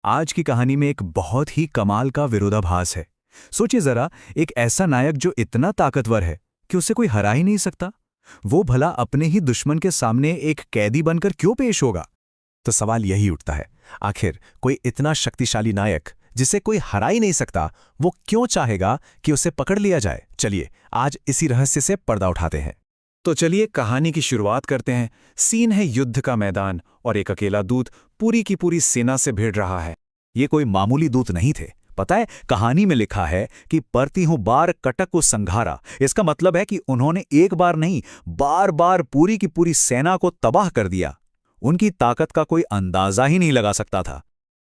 आज की कहानी में एक बहुत ही कमाल का विरोधाभास है। सोचिए जरा, एक ऐसा नायक जो इतना ताकतवर है कि उसे कोई हरा ही नहीं सकता, वो भला अपने ही दुश्मन के सामने एक कैदी बनकर क्यों पेश होगा? तो सवाल यही उठता है, आखिर कोई इतना शक्तिशाली नायक जिसे कोई हरा ही नहीं सकता, वो क्यों चाहेगा कि उसे पकड़ लिया जाए? चलिए आज इसी रहस्य से पर्दा उठाते हैं। तो चलिए कहानी की शुरुआत करते हैं। सीन है युद्ध का मैदान और एक अकेला दूत पूरी की पूरी सेना से भिड़ रहा है। ये कोई मामूली दूत नहीं थे। पता है, कहानी में लिखा है कि परती हूं बार कटक को संघारा। इसका मतलब है कि उन्होंने एक बार नहीं, बार बार पूरी की पूरी सेना को तबाह कर दिया। उनकी ताकत का कोई अंदाजा ही नहीं लगा सकता था।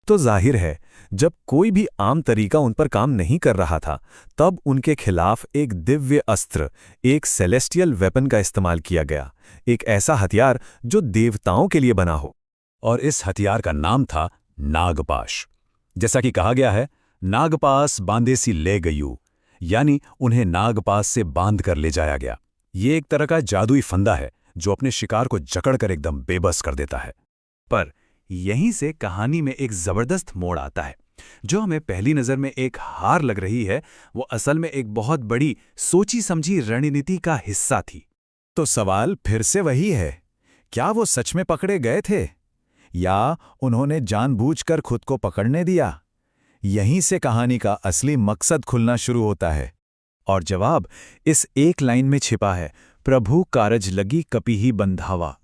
तो जाहिर है, जब कोई भी आम तरीका उन पर काम नहीं कर रहा था, तब उनके खिलाफ एक दिव्य अस्त्र, एक सेलेस्टियल वेपन का इस्तेमाल किया गया। एक ऐसा हथियार जो देवताओं के लिए बना हो। और इस हथियार का नाम था नागपाश। जैसा कि कहा गया है, नागपास बांधे सी ले गयू, यानी उन्हें नागपास से बांध कर ले जाया गया। ये एक तरह का जादुई फंदा है जो अपने शिकार को जकड़कर एकदम बेबस कर देता है। पर यहीं से कहानी में एक जबरदस्त मोड़ आता है। जो हमें पहली नजर में एक हार लग रही है, वो असल में एक बहुत बड़ी सोची समझी रणनीति का हिस्सा थी। तो सवाल फिर से वही है, क्या वो सच में पकड़े गए थे या उन्होंने जानबूझकर खुद को पकड़ने दिया? यहीं से कहानी का असली मकसद खुलना शुरू होता है। और जवाब इस एक लाइन में छिपा है, प्रभु कारज लगी कपिहि बंधावा।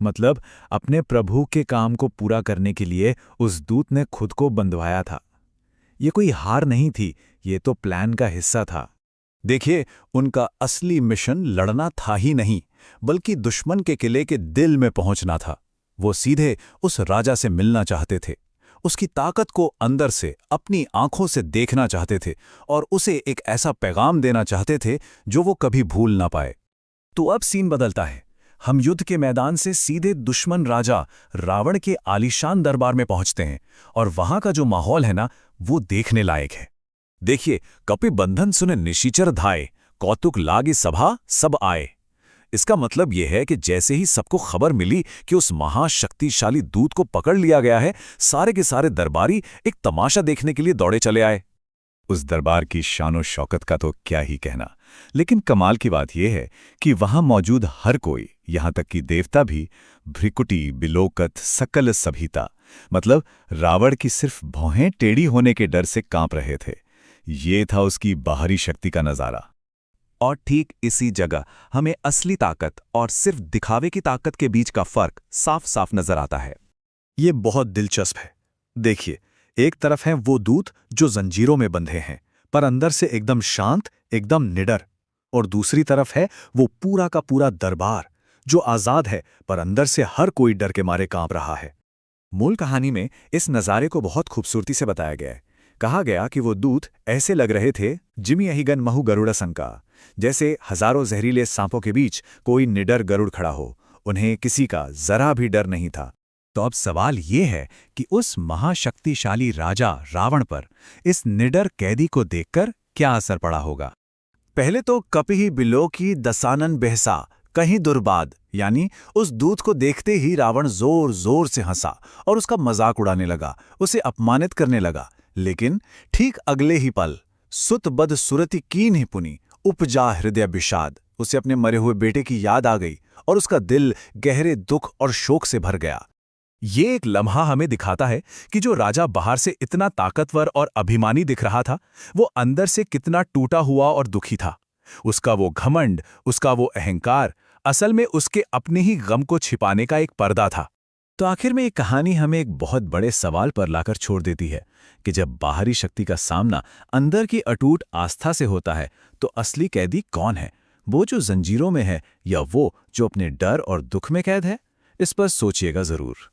मतलब अपने प्रभु के काम को पूरा करने के लिए उस दूत ने खुद को बंधवाया था। ये कोई हार नहीं थी, ये तो प्लान का हिस्सा था। देखिए, उनका असली मिशन लड़ना था ही नहीं, बल्कि दुश्मन के किले के दिल में पहुंचना था। वो सीधे उस राजा से मिलना चाहते थे, उसकी ताकत को अंदर से अपनी आंखों से देखना चाहते थे और उसे एक ऐसा पैगाम देना चाहते थे जो वो कभी भूल ना पाए। तो अब सीन बदलता है। हम युद्ध के मैदान से सीधे दुश्मन राजा रावण के आलीशान दरबार में पहुंचते हैं और वहां का जो माहौल है ना, वो देखने लायक है। देखिए, कपि बंधन सुने निशिचर धाए, कौतुक लागी सभा सब आए। इसका मतलब यह है कि जैसे ही सबको खबर मिली कि उस महाशक्तिशाली दूत को पकड़ लिया गया है, सारे के सारे दरबारी एक तमाशा देखने के लिए दौड़े चले आए। उस दरबार की शानो शौकत का तो क्या ही कहना, लेकिन कमाल की बात यह है कि वहां मौजूद हर कोई, यहां तक कि देवता भी, भ्रिकुटी बिलोकत सकल सभीता, मतलब रावण की सिर्फ भौहें टेढ़ी होने के डर से कांप रहे थे। ये था उसकी बाहरी शक्ति का नजारा। और ठीक इसी जगह हमें असली ताकत और सिर्फ दिखावे की ताकत के बीच का फर्क साफ साफ नजर आता है। ये बहुत दिलचस्प है। देखिए, एक तरफ है वो दूत जो जंजीरों में बंधे हैं, पर अंदर से एकदम शांत, एकदम निडर। और दूसरी तरफ है वो पूरा का पूरा दरबार जो आजाद है, पर अंदर से हर कोई डर के मारे कांप रहा है। मूल कहानी में इस नज़ारे को बहुत खूबसूरती से बताया गया है। कहा गया कि वो दूत ऐसे लग रहे थे, जिमी अहिगन महु गरुड़ संका, जैसे हजारों जहरीले सांपों के बीच कोई निडर गरुड़ खड़ा हो। उन्हें किसी का जरा भी डर नहीं था। तो अब सवाल ये है कि उस महाशक्तिशाली राजा रावण पर इस निडर कैदी को देखकर क्या असर पड़ा होगा? पहले तो कपिहि बिलोकी दसानन बेहसा कहीं दुर्बाद, यानी उस दूत को देखते ही रावण जोर जोर से हंसा और उसका मजाक उड़ाने लगा, उसे अपमानित करने लगा। लेकिन ठीक अगले ही पल सुत बद सुरति कीन ही पुनी उपजा हृदय विषाद, उसे अपने मरे हुए बेटे की याद आ गई और उसका दिल गहरे दुख और शोक से भर गया। ये एक लम्हा हमें दिखाता है कि जो राजा बाहर से इतना ताकतवर और अभिमानी दिख रहा था, वो अंदर से कितना टूटा हुआ और दुखी था। उसका वो घमंड, उसका वो अहंकार, असल में उसके अपने ही गम को छिपाने का एक पर्दा था। तो आखिर में ये कहानी हमें एक बहुत बड़े सवाल पर लाकर छोड़ देती है कि जब बाहरी शक्ति का सामना अंदर की अटूट आस्था से होता है, तो असली कैदी कौन है? वो जो जंजीरों में है या वो जो अपने डर और दुख में कैद है? इस पर सोचिएगा जरूर।